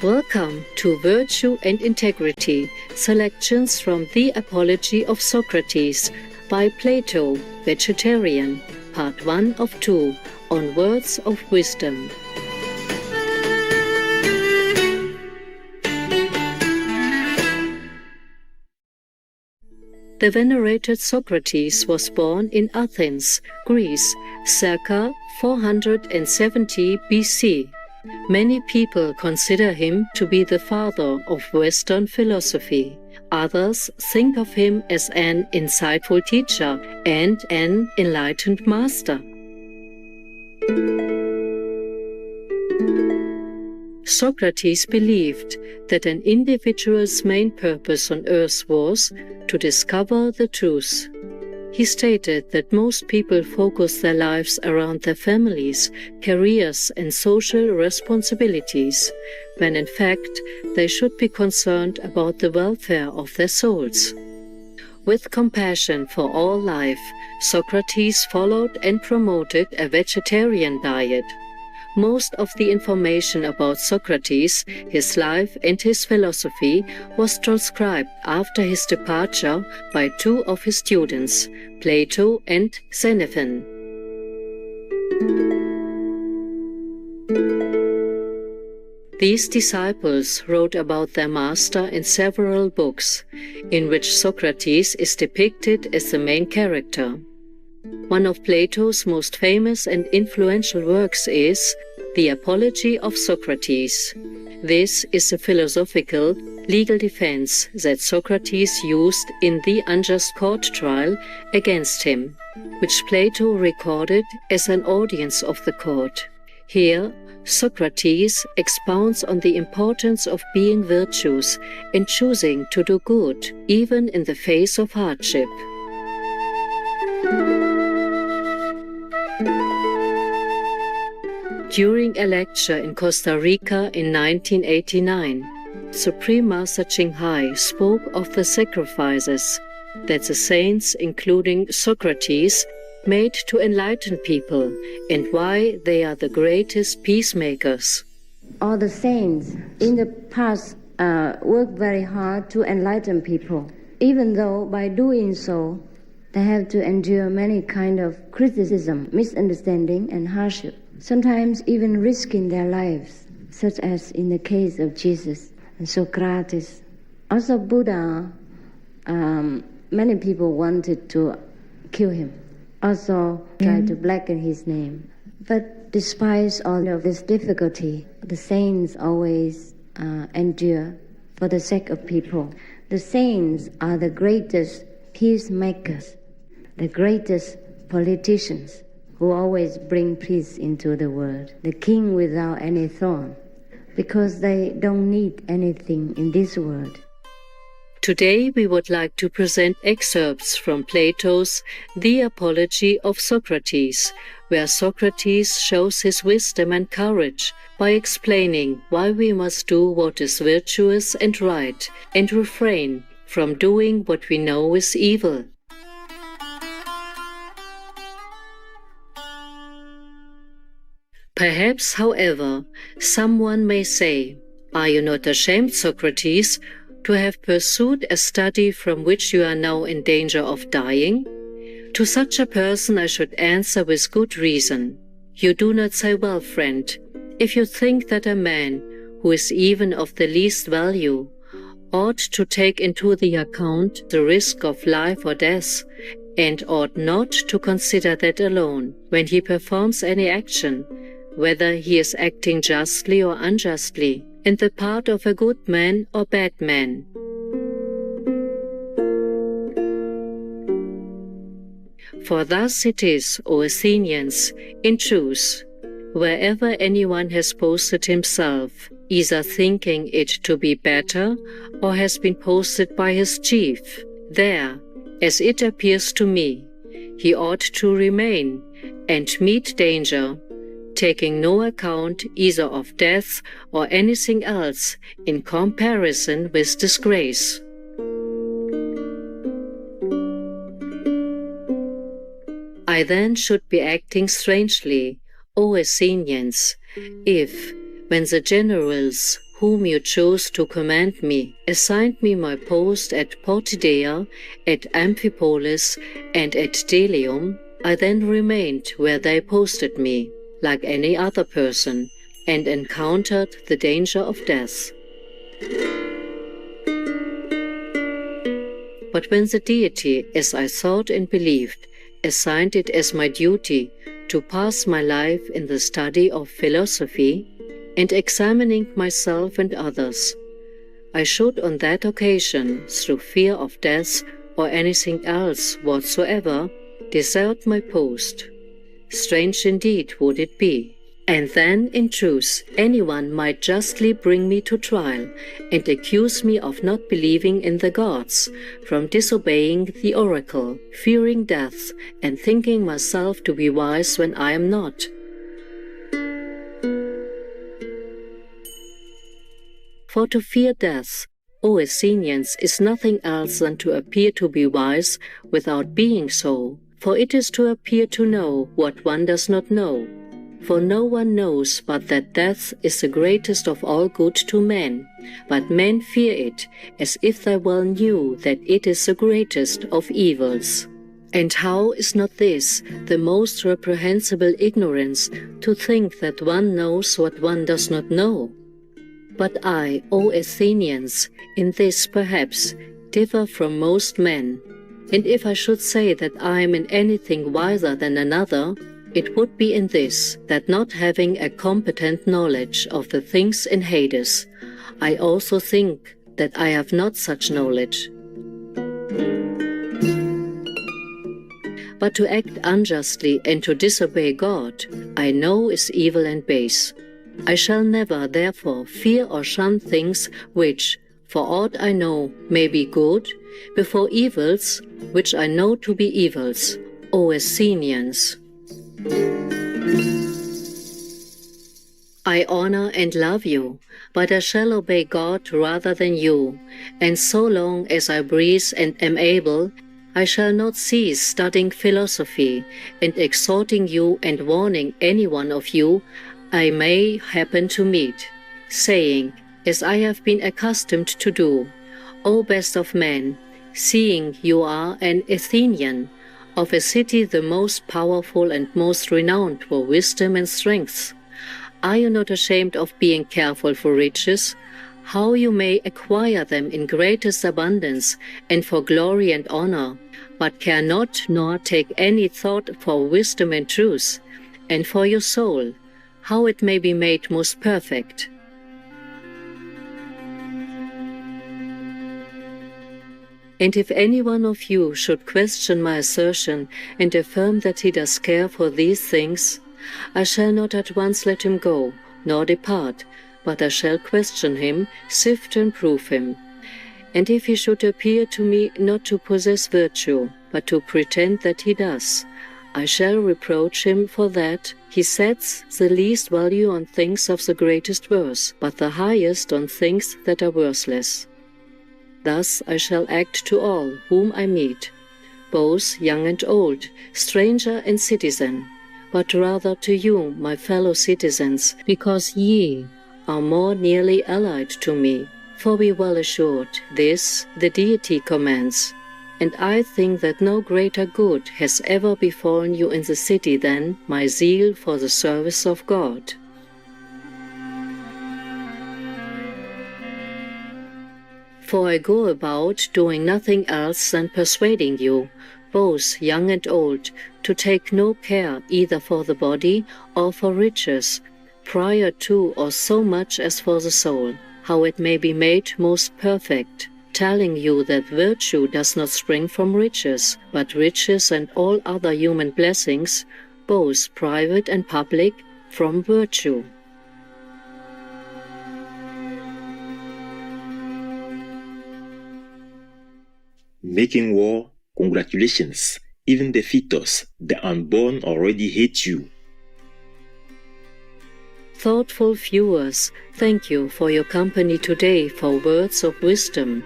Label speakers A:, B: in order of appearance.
A: Welcome to Virtue and Integrity, selections from the Apology of Socrates by Plato, Vegetarian, Part 1 of 2, on Words of Wisdom. The venerated Socrates was born in Athens, Greece, circa 470 BC. Many people consider him to be the father of Western philosophy. Others think of him as an insightful teacher and an enlightened master. Socrates believed that an individual's main purpose on earth was to discover the truth. He stated that most people focus their lives around their families, careers, and social responsibilities, when in fact they should be concerned about the welfare of their souls. With compassion for all life, Socrates followed and promoted a vegetarian diet. Most of the information about Socrates, his life, and his philosophy was transcribed after his departure by two of his students, Plato and Xenophon. These disciples wrote about their master in several books, in which Socrates is depicted as the main character. One of Plato's most famous and influential works is The Apology of Socrates. This is a philosophical, legal defense that Socrates used in the unjust court trial against him, which Plato recorded as an audience of the court. Here, Socrates expounds on the importance of being virtuous and choosing to do good, even in the face of hardship. During a lecture in Costa Rica in 1989, Supreme Master Ching Hai spoke of the sacrifices that the saints, including Socrates, made to enlighten people and why they are the greatest peacemakers.
B: All the saints in the past worked very hard to enlighten people, even though by doing so they have to endure many kinds of criticism, misunderstanding, and hardship, sometimes even risking their lives, such as in the case of Jesus and Socrates. Also Buddha, many people wanted to kill him, also tried to blacken his name. But despite all of this difficulty, the saints always endure for the sake of people. The saints are the greatest peacemakers, the greatest politicians, who always bring peace into the world, the king without any throne, because they don't need anything in this world.
A: Today we would like to present excerpts from Plato's The Apology of Socrates, where Socrates shows his wisdom and courage by explaining why we must do what is virtuous and right, and refrain from doing what we know is evil. Perhaps, however, someone may say, "Are you not ashamed, Socrates, to have pursued a study from which you are now in danger of dying?" To such a person I should answer with good reason. You do not say well, friend, if you think that a man who is even of the least value ought to take into the account the risk of life or death, and ought not to consider that alone when he performs any action, whether he is acting justly or unjustly, in the part of a good man or bad man. For thus it is, O Athenians, in truth, wherever anyone has posted himself, either thinking it to be better or has been posted by his chief, there, as it appears to me, he ought to remain and meet danger, taking no account either of death or anything else in comparison with disgrace. I then should be acting strangely, O Athenians, if, when the generals whom you chose to command me, assigned me my post at Potidea, at Amphipolis, and at Delium, I then remained where they posted me, like any other person, and encountered the danger of death. But when the deity, as I thought and believed, assigned it as my duty to pass my life in the study of philosophy and examining myself and others, I should on that occasion, through fear of death or anything else whatsoever, desert my post. Strange indeed would it be. And then, in truth, anyone might justly bring me to trial and accuse me of not believing in the gods, from disobeying the oracle, fearing death, and thinking myself to be wise when I am not. For to fear death, O Athenians, is nothing else than to appear to be wise without being so, for it is to appear to know what one does not know. For no one knows but that death is the greatest of all good to men, but men fear it as if they well knew that it is the greatest of evils. And how is not this the most reprehensible ignorance, to think that one knows what one does not know? But I, O Athenians, in this perhaps differ from most men, and if I should say that I am in anything wiser than another, it would be in this, that not having a competent knowledge of the things in Hades, I also think that I have not such knowledge. But to act unjustly and to disobey God, I know is evil and base. I shall never, therefore, fear or shun things which, for aught I know, may be good, before evils, which I know to be evils, O Athenians. I honor and love you, but I shall obey God rather than you, and so long as I breathe and am able, I shall not cease studying philosophy, and exhorting you and warning any one of you I may happen to meet, saying, as I have been accustomed to do, O best of men, seeing you are an Athenian, of a city the most powerful and most renowned for wisdom and strength, are you not ashamed of being careful for riches, how you may acquire them in greatest abundance, and for glory and honor, but care not nor take any thought for wisdom and truth, and for your soul, how it may be made most perfect? And if any one of you should question my assertion and affirm that he does care for these things, I shall not at once let him go, nor depart, but I shall question him, sift and prove him. And if he should appear to me not to possess virtue, but to pretend that he does, I shall reproach him for that he sets the least value on things of the greatest worth, but the highest on things that are worthless. Thus I shall act to all whom I meet, both young and old, stranger and citizen, but rather to you, my fellow citizens, because ye are more nearly allied to me. For be well assured, this the deity commands, and I think that no greater good has ever befallen you in the city than my zeal for the service of God. For I go about doing nothing else than persuading you, both young and old, to take no care either for the body or for riches, prior to or so much as for the soul, how it may be made most perfect, telling you that virtue does not spring from riches, but riches and all other human blessings, both private and public, from virtue.
C: Making war, congratulations. Even the fetus, the unborn, already hate you.
A: Thoughtful viewers, thank you for your company today for words of wisdom.